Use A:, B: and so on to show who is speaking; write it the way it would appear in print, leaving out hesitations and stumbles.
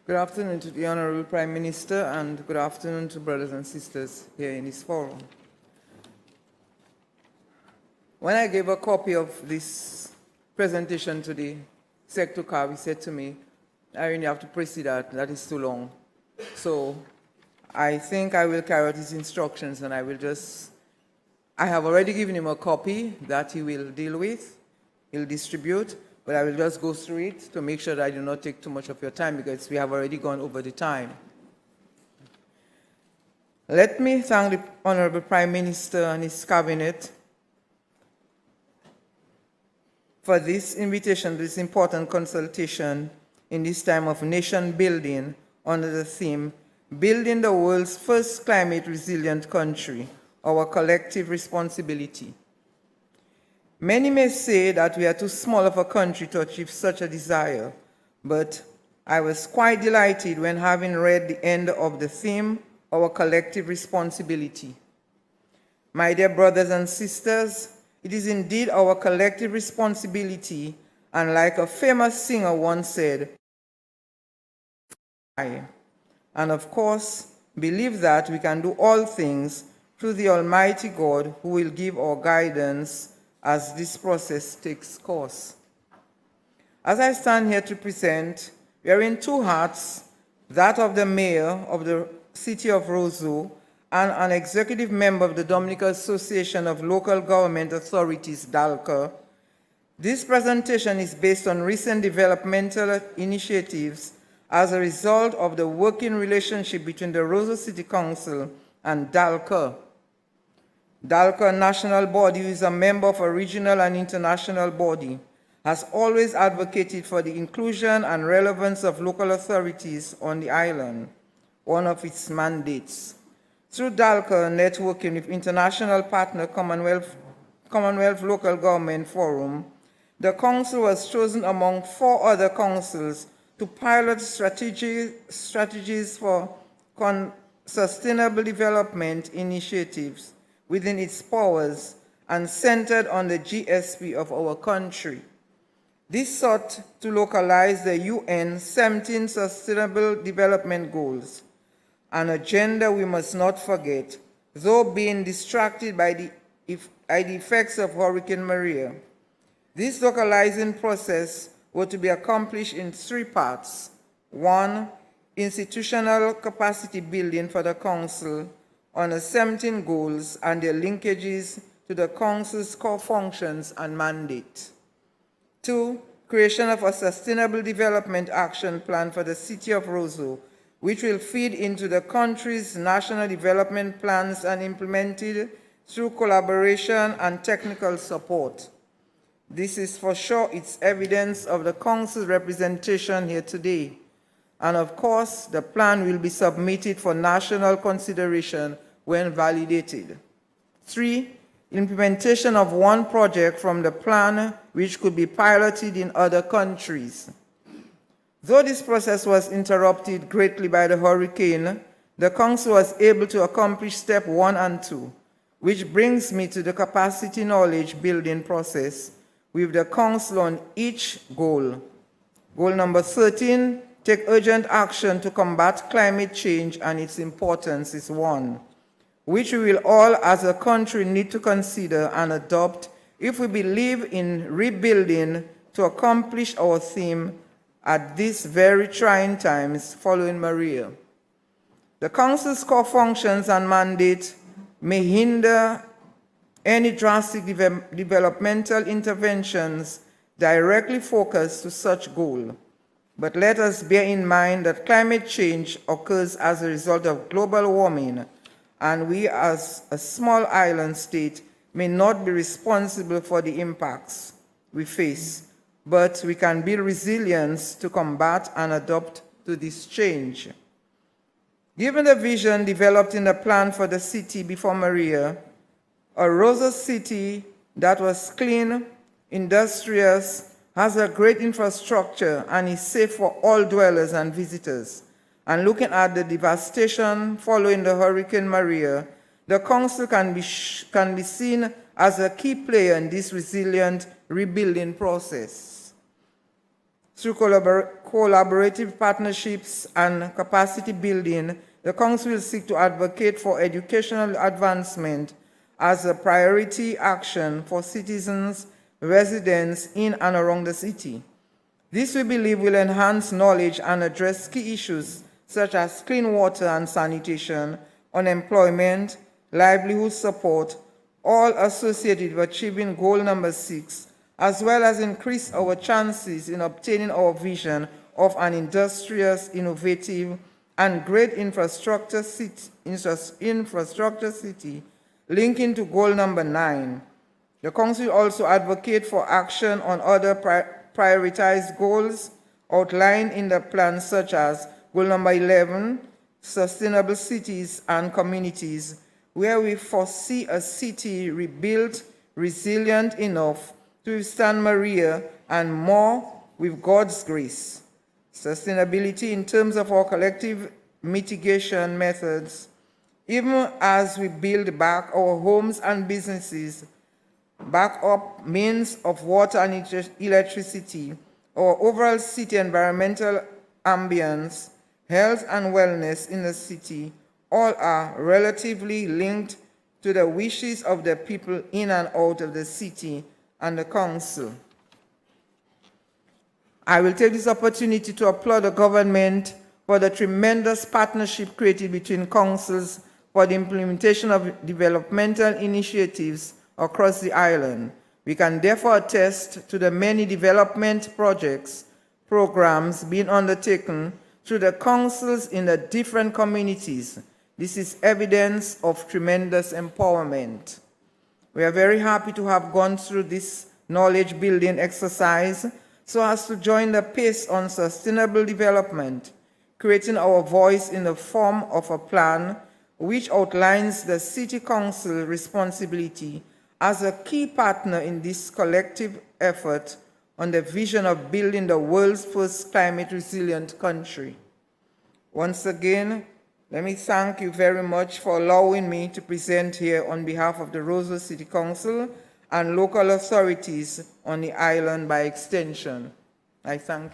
A: Good afternoon to the Honorable Prime Minister and good afternoon to brothers and sisters here in this forum. When I gave a copy of this presentation to the Secretary, he said to me, Irene, you have to proceed that is too long. So I think I will carry out his instructions and I have already given him a copy that he will deal with, he'll distribute, but I will just go through it to make sure that I do not take too much of your time because we have already gone over the time. Let me thank the Honorable Prime Minister and his cabinet for this invitation to this important consultation in this time of nation building under the theme, Building the World's First Climate Resilient Country, Our Collective Responsibility. Many may say that we are too small of a country to achieve such a desire, but I was quite delighted when having read the end of the theme, Our Collective Responsibility. My dear brothers and sisters, it is indeed our collective responsibility, and like a famous singer once said, and of course, believe that we can do all things through the Almighty God who will give our guidance as this process takes course. As I stand here to present, we are in two hearts, that of the mayor of the city of Roseau and an executive member of the Dominica Association of Local Government Authorities, DALCA. This presentation is based on recent developmental initiatives as a result of the working relationship between the Roseau City Council and DALCA. DALCA, a national body who is a member of a regional and international body, has always advocated for the inclusion and relevance of local authorities on the island, one of its mandates. Through DALCA networking with international partner Commonwealth Local Government Forum, the council was chosen among 4 other councils to pilot strategies for sustainable development initiatives within its powers and centered on the GSP of our country. This sought to localize the UN 17 Sustainable Development Goals, an agenda we must not forget, though being distracted by the effects of Hurricane Maria. This localizing process was to be accomplished in 3 parts. 1, institutional capacity building for the Council on the 17 goals and their linkages to the Council's core functions and mandate. 2, creation of a Sustainable Development Action Plan for the City of Roseau, which will feed into the country's national development plans and implemented through collaboration and technical support. This is for sure its evidence of the Council's representation here today. And of course, the plan will be submitted for national consideration when validated. 3, implementation of one project from the plan which could be piloted in other countries. Though this process was interrupted greatly by the hurricane, the Council was able to accomplish step 1 and 2, which brings me to the capacity knowledge building process with the Council on each goal. Goal number 13, take urgent action to combat climate change and its importance is 1, which we will all as a country need to consider and adopt if we believe in rebuilding to accomplish our theme at these very trying times following Maria. The Council's core functions and mandate may hinder any drastic developmental interventions directly focused to such goal. But let us bear in mind that climate change occurs as a result of global warming, and we as a small island state may not be responsible for the impacts we face, but we can build resilience to combat and adapt to this change. Given the vision developed in the plan for the city before Maria, a Roseau city that was clean, industrious, has a great infrastructure, and is safe for all dwellers and visitors. And looking at the devastation following the Hurricane Maria, the Council can be seen as a key player in this resilient rebuilding process. Through collaborative partnerships and capacity building, the Council will seek to advocate for educational advancement as a priority action for citizens, residents in and around the city. This, we believe, will enhance knowledge and address key issues such as clean water and sanitation, unemployment, livelihood support, all associated with achieving goal number 6, as well as increase our chances in obtaining our vision of an industrious, innovative, and great infrastructure city linking to goal number 9. The Council also advocate for action on other prioritized goals outlined in the plan, such as goal number 11, sustainable cities and communities, where we foresee a city rebuilt, resilient enough to withstand Maria and more with God's grace. Sustainability in terms of our collective mitigation methods, even as we build back our homes and businesses, back up means of water and electricity, our overall city environmental ambience, health and wellness in the city, all are relatively linked to the wishes of the people in and out of the city and the Council. I will take this opportunity to applaud the government for the tremendous partnership created between councils for the implementation of developmental initiatives across the island. We can therefore attest to the many development programs being undertaken through the councils in the different communities. This is evidence of tremendous empowerment. We are very happy to have gone through this knowledge building exercise so as to join the pace on sustainable development, creating our voice in the form of a plan which outlines the City Council responsibility as a key partner in this collective effort on the vision of building the world's first climate resilient country. Once again, let me thank you very much for allowing me to present here on behalf of the Roseau City Council and local authorities on the island by extension. I thank you.